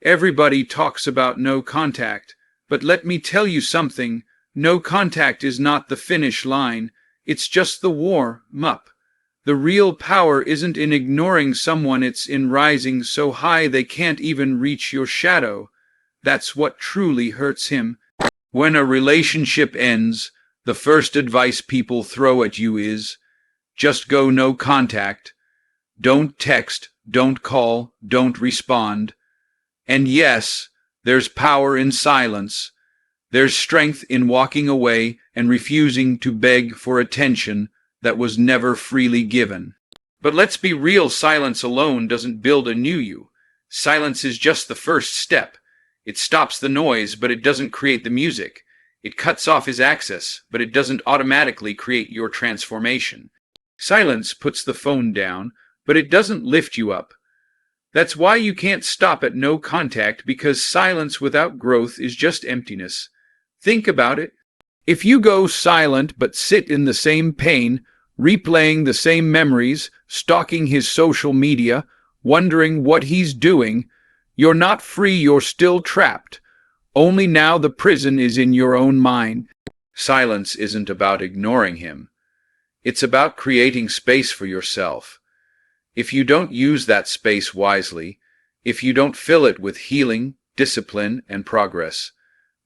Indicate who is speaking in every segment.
Speaker 1: Everybody talks about no contact, but let me tell you something. No contact is not the finish line. It's just the warm-up. The real power isn't in ignoring someone, it's in rising so high they can't even reach your shadow. That's what truly hurts him. When a relationship ends, the first advice people throw at you is, just go no contact. Don't text, don't call, don't respond. And yes, there's power in silence. There's strength in walking away and refusing to beg for attention that was never freely given. But let's be real, silence alone doesn't build a new you. Silence is just the first step. It stops the noise, but it doesn't create the music. It cuts off his access, but it doesn't automatically create your transformation. Silence puts the phone down, but it doesn't lift you up. That's why you can't stop at no contact, because silence without growth is just emptiness. Think about it. If you go silent but sit in the same pain, replaying the same memories, stalking his social media, wondering what he's doing, you're not free, you're still trapped. Only now the prison is in your own mind. Silence isn't about ignoring him. It's about creating space for yourself. If you don't use that space wisely, if you don't fill it with healing, discipline, and progress,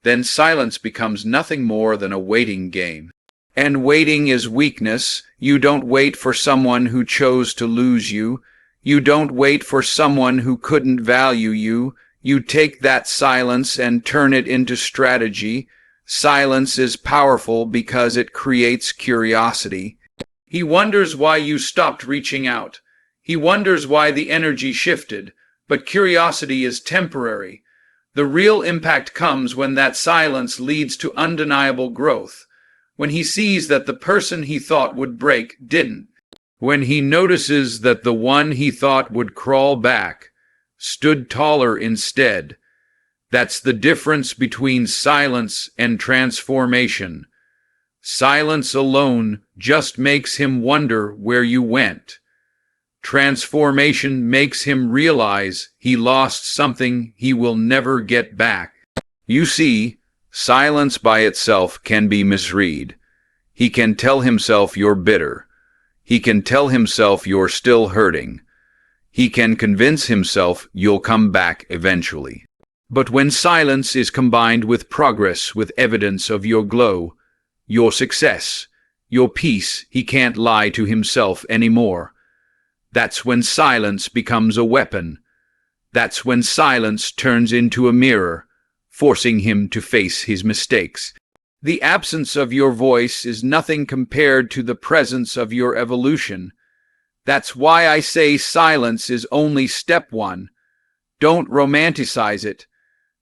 Speaker 1: then silence becomes nothing more than a waiting game. And waiting is weakness. You don't wait for someone who chose to lose you. You don't wait for someone who couldn't value you. You take that silence and turn it into strategy. Silence is powerful because it creates curiosity. He wonders why you stopped reaching out. He wonders why the energy shifted, but curiosity is temporary. The real impact comes when that silence leads to undeniable growth, when he sees that the person he thought would break didn't, when he notices that the one he thought would crawl back stood taller instead. That's the difference between silence and transformation. Silence alone just makes him wonder where you went. Transformation makes him realize he lost something he will never get back. You see, silence by itself can be misread. He can tell himself you're bitter. He can tell himself you're still hurting. He can convince himself you'll come back eventually. But when silence is combined with progress, with evidence of your glow, your success, your peace, he can't lie to himself anymore. That's when silence becomes a weapon. That's when silence turns into a mirror, forcing him to face his mistakes. The absence of your voice is nothing compared to the presence of your evolution. That's why I say silence is only step one. Don't romanticize it.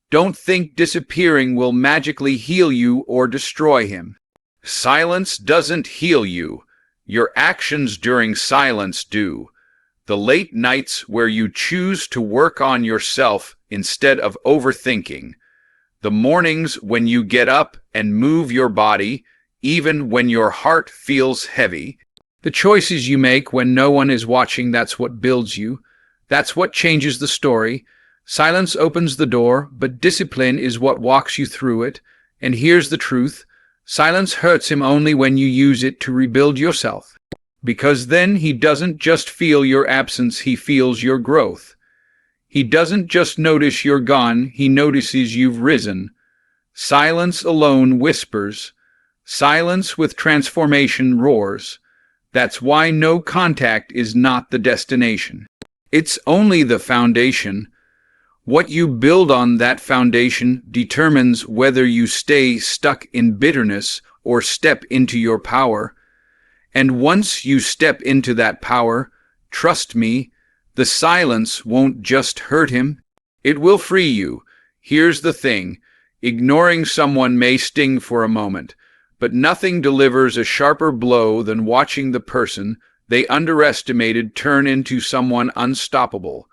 Speaker 1: Don't think disappearing will magically heal you or destroy him. Silence doesn't heal you. Your actions during silence do. The late nights where you choose to work on yourself instead of overthinking. The mornings when you get up and move your body, even when your heart feels heavy. The choices you make when no one is watching, that's what builds you. That's what changes the story. Silence opens the door, but discipline is what walks you through it. And here's the truth. Silence hurts him only when you use it to rebuild yourself. Because then he doesn't just feel your absence, he feels your growth. He doesn't just notice you're gone, he notices you've risen. Silence alone whispers. Silence with transformation roars. That's why no contact is not the destination. It's only the foundation. What you build on that foundation determines whether you stay stuck in bitterness or step into your power. And once you step into that power, trust me, the silence won't just hurt him, it will free you. Here's the thing, ignoring someone may sting for a moment, but nothing delivers a sharper blow than watching the person they underestimated turn into someone unstoppable.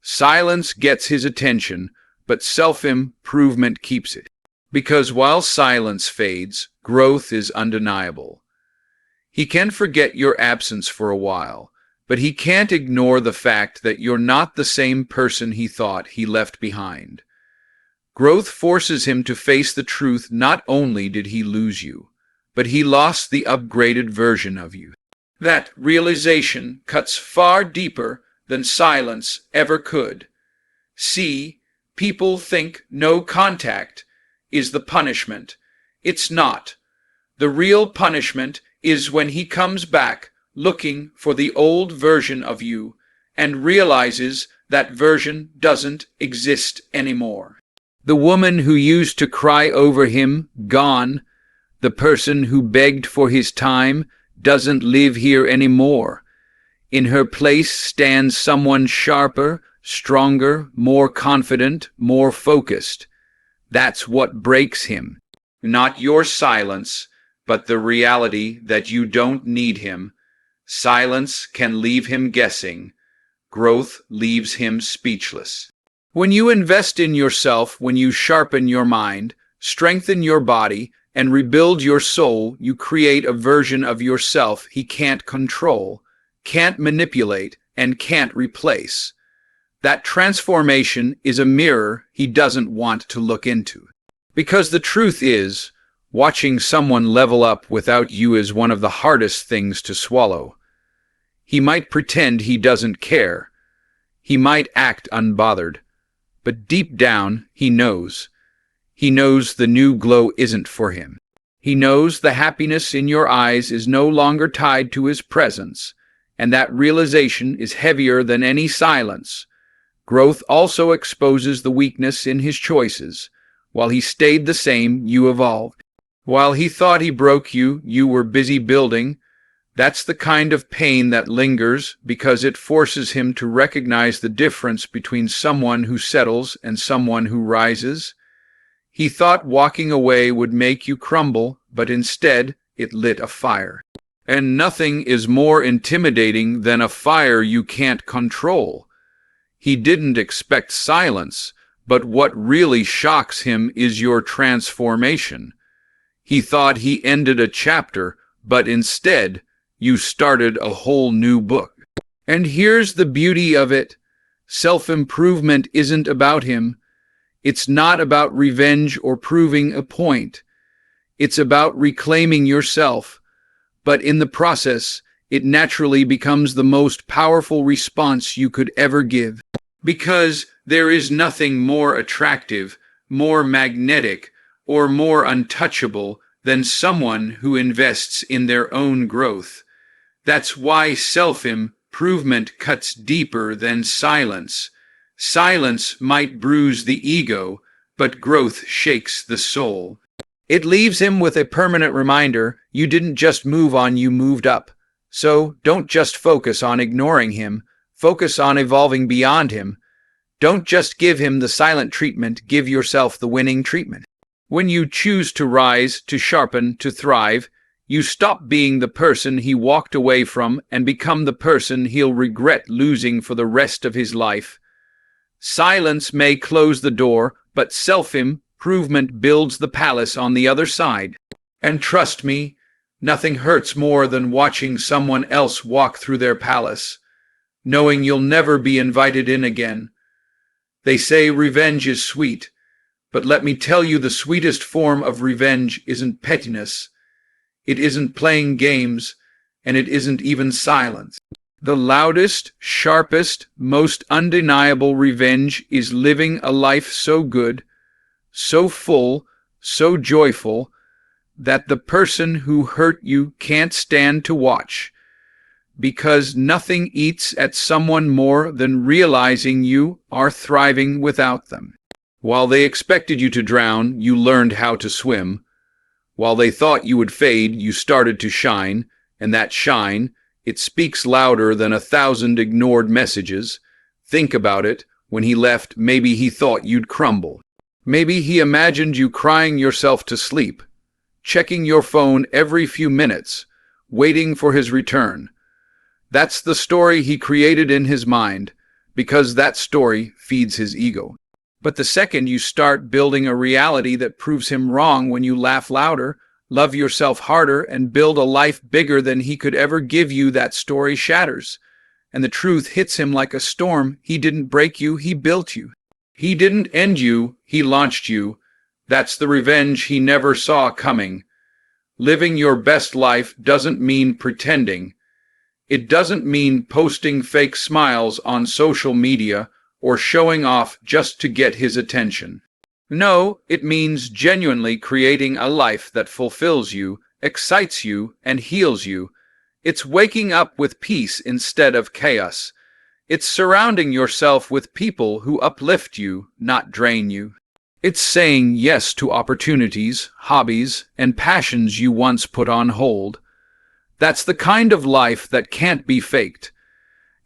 Speaker 1: Silence gets his attention, but self-improvement keeps it. Because while silence fades, growth is undeniable. He can forget your absence for a while. but he can't ignore the fact that you're not the same person he thought he left behind. Growth forces him to face the truth. Not only did he lose you, but he lost the upgraded version of you. That realization cuts far deeper than silence ever could. See, people think no contact is the punishment. It's not. The real punishment is when he comes back looking for the old version of you and realizes that version doesn't exist anymore. The woman who used to cry over him, gone. The person who begged for his time doesn't live here anymore. In her place stands someone sharper, stronger, more confident, more focused. That's what breaks him. Not your silence, but the reality that you don't need him. Silence can leave him guessing. Growth leaves him speechless. When you invest in yourself, when you sharpen your mind, strengthen your body, and rebuild your soul, you create a version of yourself he can't control, can't manipulate, and can't replace. That transformation is a mirror he doesn't want to look into. Because the truth is, watching someone level up without you is one of the hardest things to swallow. He might pretend he doesn't care. He might act unbothered. But deep down, he knows. He knows the new glow isn't for him. He knows the happiness in your eyes is no longer tied to his presence, and that realization is heavier than any silence. Growth also exposes the weakness in his choices. While he stayed the same, you evolved. While he thought he broke you, you were busy building. That's the kind of pain that lingers because it forces him to recognize the difference between someone who settles and someone who rises. He thought walking away would make you crumble, but instead it lit a fire. And nothing is more intimidating than a fire you can't control. He didn't expect silence, but what really shocks him is your transformation. He thought he ended a chapter, but instead, you started a whole new book. And here's the beauty of it. Self-improvement isn't about him. It's not about revenge or proving a point. It's about reclaiming yourself. But in the process, it naturally becomes the most powerful response you could ever give. Because there is nothing more attractive, more magnetic, or more untouchable than someone who invests in their own growth. That's why self-improvement cuts deeper than silence. Silence might bruise the ego, but growth shakes the soul. It leaves him with a permanent reminder, you didn't just move on, you moved up. So don't just focus on ignoring him, focus on evolving beyond him. Don't just give him the silent treatment, give yourself the winning treatment. When you choose to rise, to sharpen, to thrive, you stop being the person he walked away from and become the person he'll regret losing for the rest of his life. Silence may close the door, but self-improvement builds the palace on the other side. And trust me, nothing hurts more than watching someone else walk through their palace, knowing you'll never be invited in again. They say revenge is sweet, but let me tell you, the sweetest form of revenge isn't pettiness. It isn't playing games, and it isn't even silence. The loudest, sharpest, most undeniable revenge is living a life so good, so full, so joyful, that the person who hurt you can't stand to watch, because nothing eats at someone more than realizing you are thriving without them. While they expected you to drown, you learned how to swim. While they thought you would fade, you started to shine, and that shine, it speaks louder than 1,000 ignored messages. Think about it. When he left, maybe he thought you'd crumble. Maybe he imagined you crying yourself to sleep, checking your phone every few minutes, waiting for his return. That's the story he created in his mind, because that story feeds his ego. But the second you start building a reality that proves him wrong, when you laugh louder, love yourself harder, and build a life bigger than he could ever give you, that story shatters. and the truth hits him like a storm. He didn't break you, he built you. He didn't end you, he launched you. That's the revenge he never saw coming. Living your best life doesn't mean pretending. It doesn't mean posting fake smiles on social media or showing off just to get his attention. No, it means genuinely creating a life that fulfills you, excites you, and heals you. It's waking up with peace instead of chaos. It's surrounding yourself with people who uplift you, not drain you. It's saying yes to opportunities, hobbies, and passions you once put on hold. That's the kind of life that can't be faked.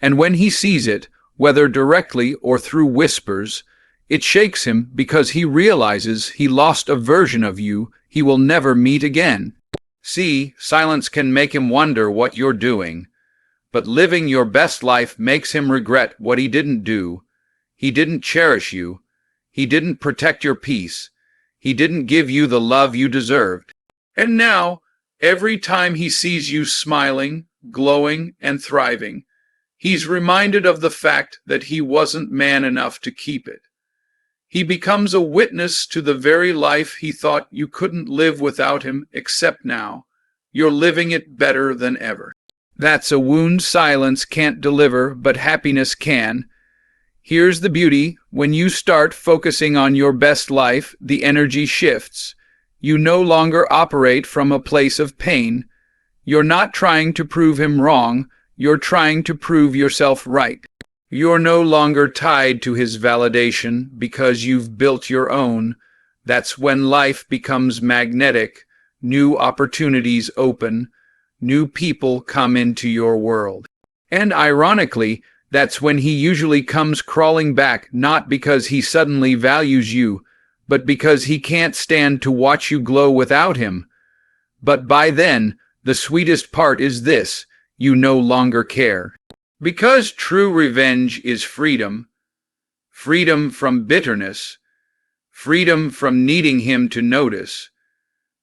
Speaker 1: And when he sees it, whether directly or through whispers, it shakes him because he realizes he lost a version of you he will never meet again. See, silence can make him wonder what you're doing, but living your best life makes him regret what he didn't do. He didn't cherish you. He didn't protect your peace. He didn't give you the love you deserved. And now, every time he sees you smiling, glowing, and thriving, he's reminded of the fact that he wasn't man enough to keep it. He becomes a witness to the very life he thought you couldn't live without him, except now. You're living it better than ever. That's a wound silence can't deliver, but happiness can. Here's the beauty. When you start focusing on your best life, the energy shifts. You no longer operate from a place of pain. You're not trying to prove him wrong. You're trying to prove yourself right. You're no longer tied to his validation because you've built your own. That's when life becomes magnetic. New opportunities open. New people come into your world. And ironically, that's when he usually comes crawling back, not because he suddenly values you, but because he can't stand to watch you glow without him. But by then, the sweetest part is this: you no longer care. Because true revenge is freedom. Freedom from bitterness. Freedom from needing him to notice.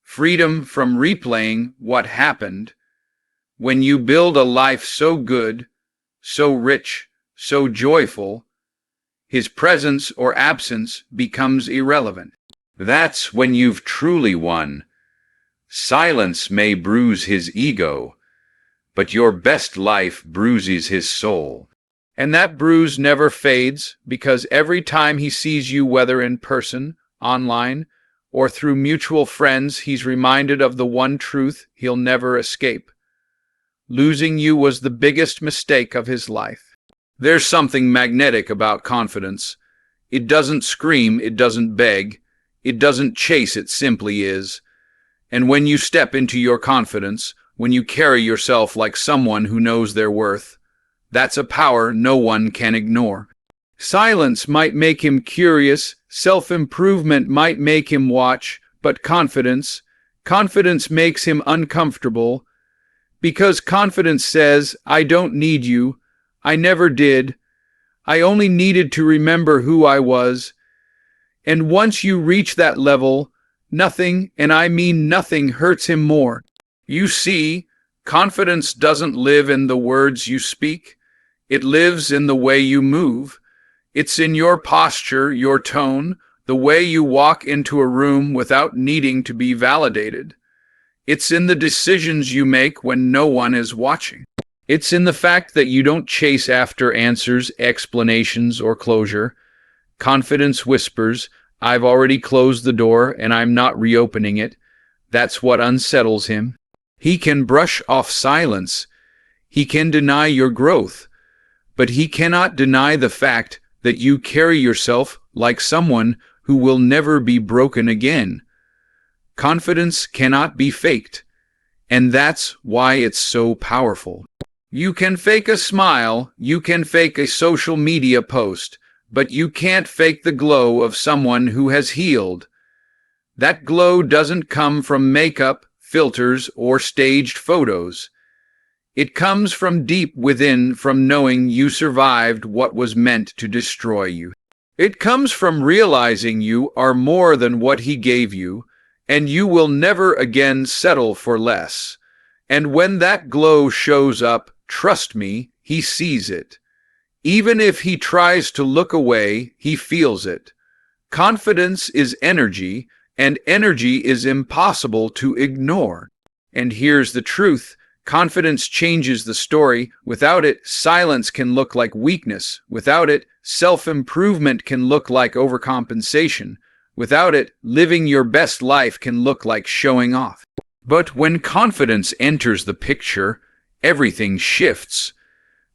Speaker 1: Freedom from replaying what happened. When you build a life so good, so rich, so joyful, his presence or absence becomes irrelevant. That's when you've truly won. Silence may bruise his ego, but your best life bruises his soul. And that bruise never fades, because every time he sees you, whether in person, online, or through mutual friends, he's reminded of the one truth he'll never escape. Losing you was the biggest mistake of his life. There's something magnetic about confidence. It doesn't scream, it doesn't beg, it doesn't chase, it simply is. And when you step into your confidence, when you carry yourself like someone who knows their worth, that's a power no one can ignore. Silence might make him curious, self-improvement might make him watch, but confidence makes him uncomfortable, because confidence says, I don't need you, I never did, I only needed to remember who I was. And once you reach that level, nothing, and I mean nothing, hurts him more. You see, confidence doesn't live in the words you speak. It lives in the way you move. It's in your posture, your tone, the way you walk into a room without needing to be validated. It's in the decisions you make when no one is watching. It's in the fact that you don't chase after answers, explanations, or closure. Confidence whispers, I've already closed the door and I'm not reopening it. That's what unsettles him. He can brush off silence. He can deny your growth. But he cannot deny the fact that you carry yourself like someone who will never be broken again. Confidence cannot be faked. And that's why it's so powerful. You can fake a smile, you can fake a social media post, but you can't fake the glow of someone who has healed. That glow doesn't come from makeup, filters, or staged photos. It comes from deep within, from knowing you survived what was meant to destroy you. It comes from realizing you are more than what he gave you, and you will never again settle for less. And when that glow shows up, trust me, he sees it. Even if he tries to look away, he feels it. Confidence is energy, and energy is impossible to ignore. And here's the truth. Confidence changes the story. Without it, silence can look like weakness. Without it, self-improvement can look like overcompensation. Without it, living your best life can look like showing off. But when confidence enters the picture, everything shifts.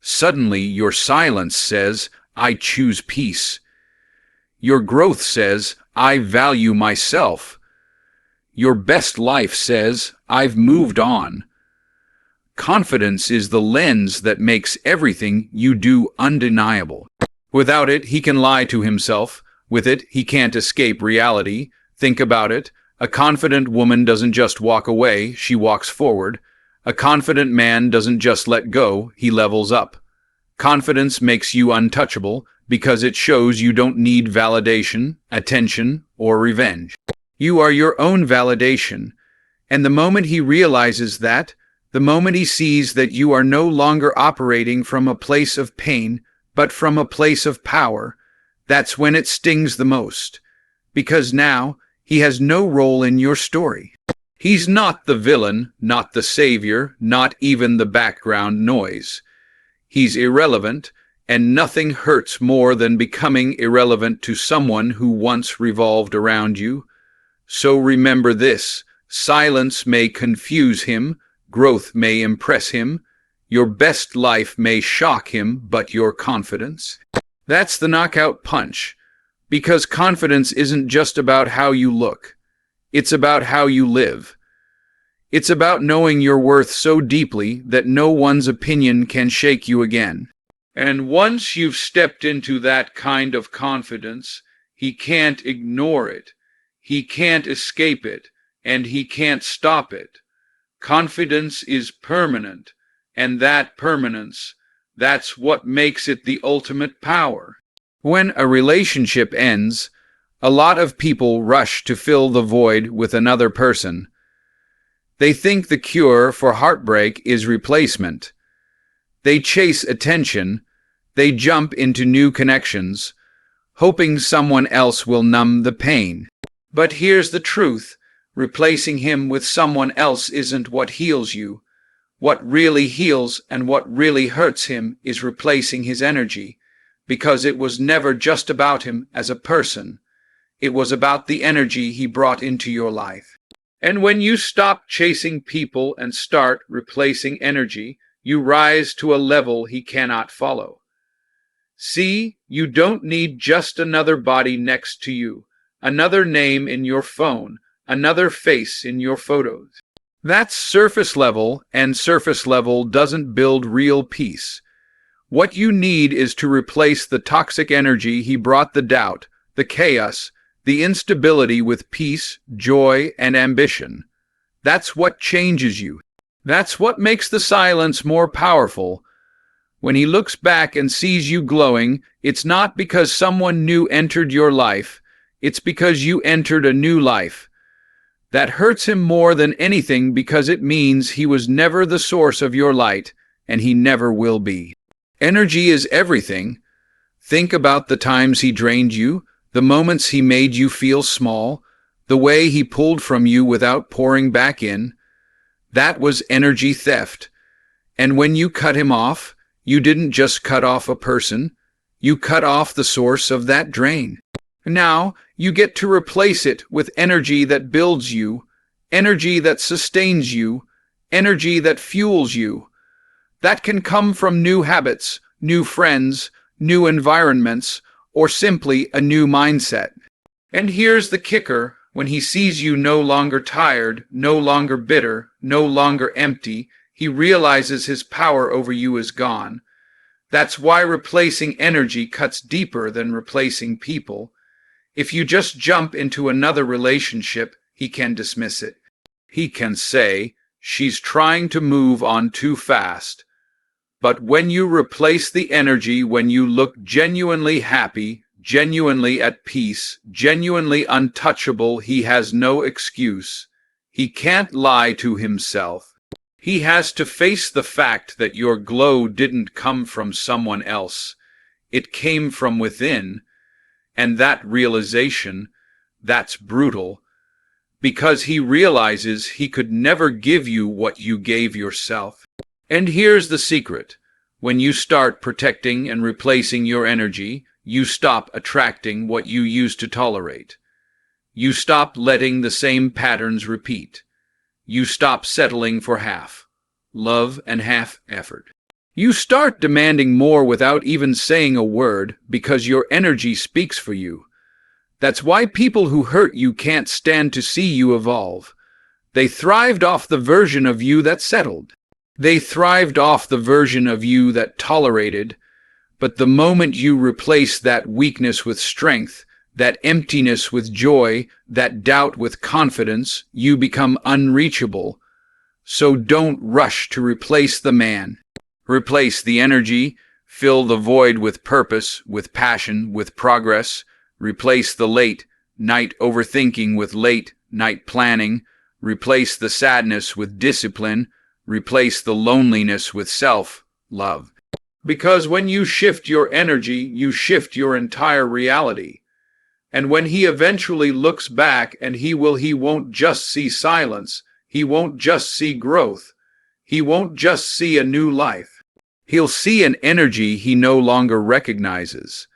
Speaker 1: Suddenly, your silence says, I choose peace. Your growth says, I value myself. Your best life says, I've moved on. Confidence is the lens that makes everything you do undeniable. Without it, he can lie to himself. With it, he can't escape reality. Think about it. A confident woman doesn't just walk away, she walks forward. A confident man doesn't just let go, he levels up. Confidence makes you untouchable because it shows you don't need validation, attention, or revenge. You are your own validation. And the moment he realizes that, the moment he sees that you are no longer operating from a place of pain, but from a place of power, that's when it stings the most. Because now, he has no role in your story. He's not the villain, not the savior, not even the background noise. He's irrelevant, and nothing hurts more than becoming irrelevant to someone who once revolved around you. So remember this, silence may confuse him, growth may impress him, your best life may shock him, but your confidence? That's the knockout punch. Because confidence isn't just about how you look. It's about how you live. It's about knowing your worth so deeply that no one's opinion can shake you again. And once you've stepped into that kind of confidence, he can't ignore it. He can't escape it, and he can't stop it. Confidence is permanent, and that permanence, that's what makes it the ultimate power. When a relationship ends, a lot of people rush to fill the void with another person. They think the cure for heartbreak is replacement. They chase attention. They jump into new connections, hoping someone else will numb the pain. But here's the truth. Replacing him with someone else isn't what heals you. What really heals and what really hurts him is replacing his energy, because it was never just about him as a person. It was about the energy he brought into your life. And when you stop chasing people and start replacing energy, you rise to a level he cannot follow. See, you don't need just another body next to you, another name in your phone, another face in your photos. That's surface level, and surface level doesn't build real peace. What you need is to replace the toxic energy he brought, the doubt, the chaos, the instability, with peace, joy, and ambition. That's what changes you. That's what makes the silence more powerful. When he looks back and sees you glowing, it's not because someone new entered your life, it's because you entered a new life. That hurts him more than anything because it means he was never the source of your light, and he never will be. Energy is everything. Think about the times he drained you, the moments he made you feel small, the way he pulled from you without pouring back in. That was energy theft. And when you cut him off, you didn't just cut off a person, you cut off the source of that drain. Now, you get to replace it with energy that builds you, energy that sustains you, energy that fuels you. That can come from new habits, new friends, new environments, or simply a new mindset. And here's the kicker. When he sees you no longer tired, no longer bitter, no longer empty, he realizes his power over you is gone. That's why replacing energy cuts deeper than replacing people. If you just jump into another relationship, he can dismiss it. He can say, she's trying to move on too fast. But when you replace the energy, when you look genuinely happy, genuinely at peace, genuinely untouchable, he has no excuse. He can't lie to himself. He has to face the fact that your glow didn't come from someone else. It came from within, and that realization, that's brutal, because he realizes he could never give you what you gave yourself. And here's the secret. When you start protecting and replacing your energy, you stop attracting what you used to tolerate. You stop letting the same patterns repeat. You stop settling for half love and half effort. You start demanding more without even saying a word because your energy speaks for you. That's why people who hurt you can't stand to see you evolve. They thrived off the version of you that settled. They thrived off the version of you that tolerated. But the moment you replace that weakness with strength, that emptiness with joy, that doubt with confidence, you become unreachable. So don't rush to replace the man. Replace the energy, fill the void with purpose, with passion, with progress. Replace the late night overthinking with late night planning. Replace the sadness with discipline. Replace the loneliness with self-love. Because when you shift your energy, you shift your entire reality. And when he eventually looks back, and he won't just see silence, he won't just see growth, he won't just see a new life. He'll see an energy he no longer recognizes.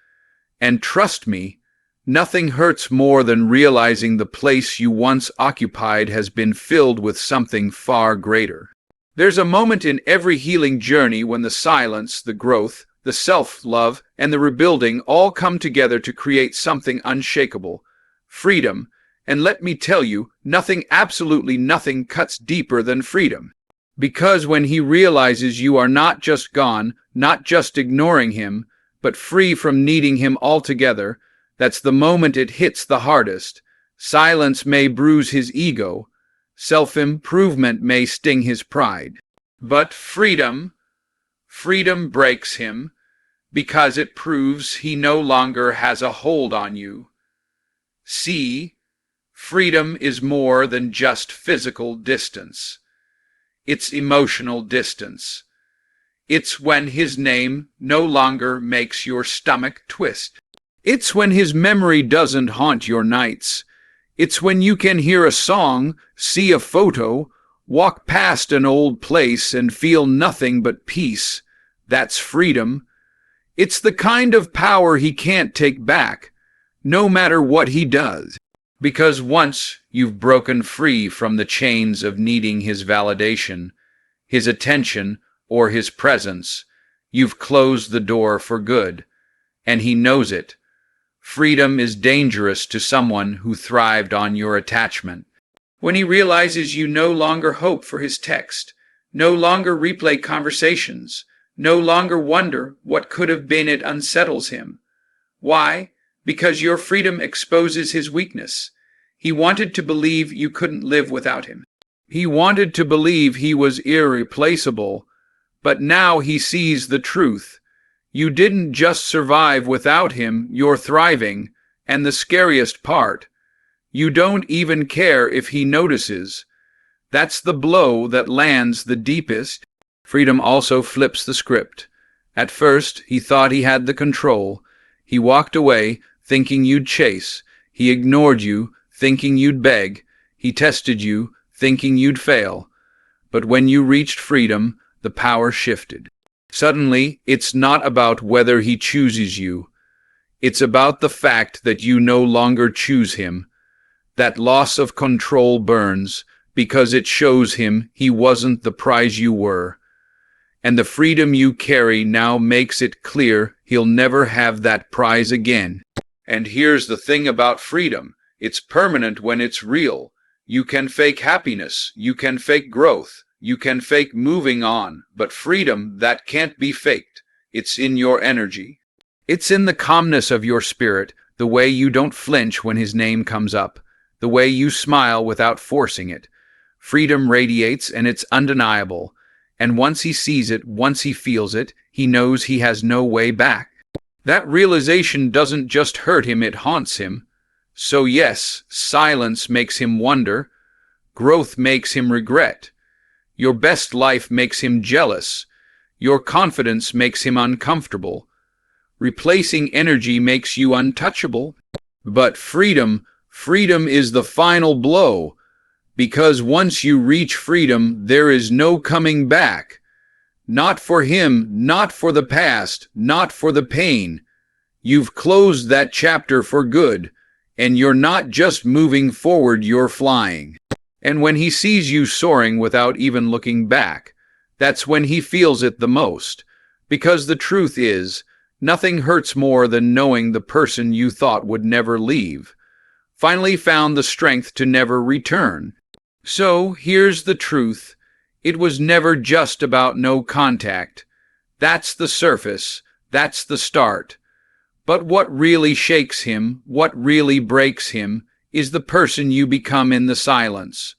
Speaker 1: And trust me, nothing hurts more than realizing the place you once occupied has been filled with something far greater. There's a moment in every healing journey when the silence, the growth, the self-love, and the rebuilding all come together to create something unshakable, freedom. And let me tell you, nothing, absolutely nothing, cuts deeper than freedom. Because when he realizes you are not just gone, not just ignoring him, but free from needing him altogether, that's the moment it hits the hardest. Silence may bruise his ego. Self-improvement may sting his pride. But freedom breaks him, because it proves he no longer has a hold on you. See, freedom is more than just physical distance. It's emotional distance. It's when his name no longer makes your stomach twist. It's when his memory doesn't haunt your nights. It's when you can hear a song, see a photo, walk past an old place and feel nothing but peace. That's freedom. It's the kind of power he can't take back, no matter what he does. Because once you've broken free from the chains of needing his validation, his attention, or his presence, you've closed the door for good. And he knows it. Freedom is dangerous to someone who thrived on your attachment. When he realizes you no longer hope for his text, no longer replay conversations, no longer wonder what could have been, it unsettles him. Why? Because your freedom exposes his weakness. He wanted to believe you couldn't live without him. He wanted to believe he was irreplaceable, but now he sees the truth. You didn't just survive without him, you're thriving, and the scariest part, you don't even care if he notices. That's the blow that lands the deepest. Freedom also flips the script. At first, he thought he had the control. He walked away, thinking you'd chase. He ignored you, thinking you'd beg. He tested you, thinking you'd fail. But when you reached freedom, the power shifted. Suddenly, it's not about whether he chooses you. It's about the fact that you no longer choose him. That loss of control burns, because it shows him he wasn't the prize you were. And the freedom you carry now makes it clear he'll never have that prize again. And here's the thing about freedom. It's permanent when it's real. You can fake happiness. You can fake growth. You can fake moving on, but freedom, that can't be faked. It's in your energy. It's in the calmness of your spirit, the way you don't flinch when his name comes up, the way you smile without forcing it. Freedom radiates, and it's undeniable. And once he sees it, once he feels it, he knows he has no way back. That realization doesn't just hurt him, it haunts him. So yes, silence makes him wonder. Growth makes him regret. Your best life makes him jealous. Your confidence makes him uncomfortable. Replacing energy makes you untouchable. But freedom is the final blow, because once you reach freedom, there is no coming back. Not for him, not for the past, not for the pain. You've closed that chapter for good, and you're not just moving forward, you're flying. And when he sees you soaring without even looking back, that's when he feels it the most. Because the truth is, nothing hurts more than knowing the person you thought would never leave finally found the strength to never return. So here's the truth. It was never just about no contact. That's the surface. That's the start. But what really shakes him, what really breaks him, is the person you become in the silence.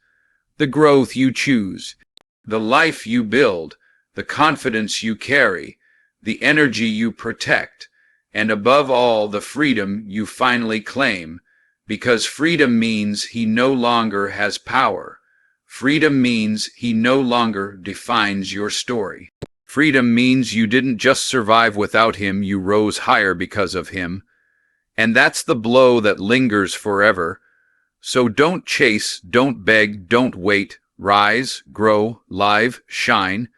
Speaker 1: The growth you choose. The life you build. The confidence you carry. The energy you protect. And above all, the freedom you finally claim. Because freedom means he no longer has power. Freedom means he no longer defines your story. Freedom means you didn't just survive without him, you rose higher because of him. And that's the blow that lingers forever. So don't chase, don't beg, don't wait. Rise, grow, live, shine.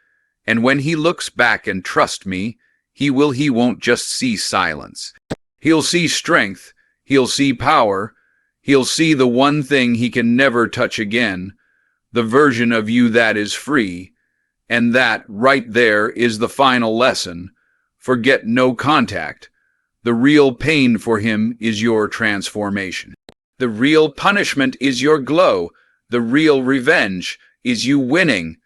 Speaker 1: And when he looks back, and trust me, he won't just see silence. He'll see strength. He'll see power. He'll see the one thing he can never touch again, the version of you that is free. And that, right there, is the final lesson. Forget no contact. The real pain for him is your transformation. The real punishment is your glow. The real revenge is you winning.